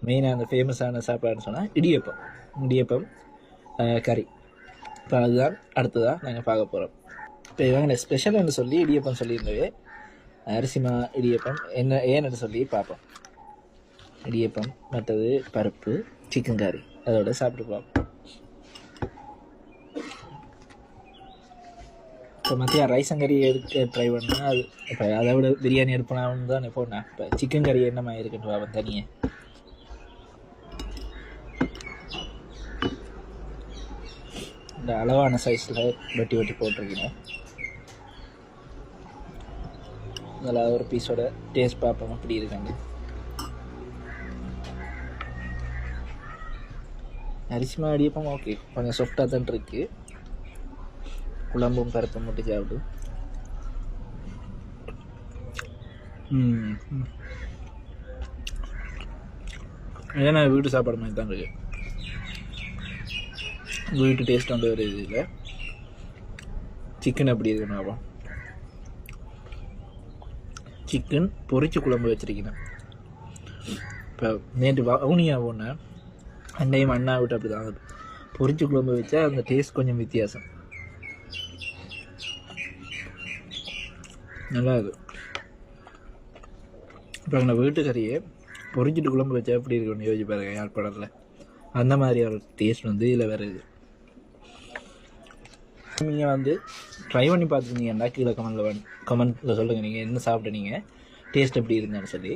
மெயினாக அந்த ஃபேமஸான சாப்பாடுன்னு சொன்னால் இடியப்பம் கறி. இப்போ அதுதான் அடுத்ததாக நாங்கள் பார்க்க போகிறோம். இப்போ இவங்க ஸ்பெஷல்னு சொல்லி இடியப்பம் சொல்லியிருந்தவே அரிசிமா இடியப்பம் ஏன்னு சொல்லி பார்ப்போம். இடியப்பம் மற்றது பருப்பு சிக்கன் கறி அதோட சாப்பிட்டு பார்ப்போம். இப்போ மத்தியம் ரைஸன் கறி எடுக்க ட்ரை பண்ணால் அது இப்போ அதை விட பிரியாணி எடுப்போம்னு தான் போனேன். இப்போ சிக்கன் கறி என்னமா இருக்குன்னு அவன் தனியே இந்த அளவான சைஸில் வெட்டி போட்டிருக்கீங்க. அதில் ஒரு பீஸோட டேஸ்ட் பார்ப்போம் அப்படி இருக்காங்க. அரிசிமா இடியப்பம் ஓகே, கொஞ்சம் சாஃப்டாக தான் இருக்குது. குழம்பும் பருப்பும் மட்டும் சாப்பிடு. ஏன்னா வீட்டு சாப்பாடு மாதிரி தான் இருக்கு. வீட்டு டேஸ்ட் வந்து ஒரு இது இல்லை. சிக்கன் எப்படி இருக்குன்னு சிக்கன் பொரிச்சு குழம்பு வச்சிருக்கேன். இப்போ நேற்று வவுனியா போனேன், அண்டையும் அண்ணா விட்டு அப்படி தான் பொரிச்சு குழம்பு வச்சா அந்த டேஸ்ட் கொஞ்சம் வித்தியாசம் நல்லா இருக்கும். இப்போ அந்த வீட்டுக்கறியை பொரிச்சிட்டு குழம்பு வச்சா எப்படி இருக்குன்னு யோசிச்சு பாருங்க. யாழ்ப்பாணத்தில் அந்த மாதிரி ஒரு டேஸ்ட் வந்து இதில் வேறு இது. நீங்கள் வந்து ட்ரை பண்ணி பார்த்துருந்தீங்கன்னா கீழே கமெண்ட்டில் சொல்லுங்கள் நீங்கள் என்ன சாப்பிட்டீங்க, டேஸ்ட் எப்படி இருந்தான்னு சொல்லி.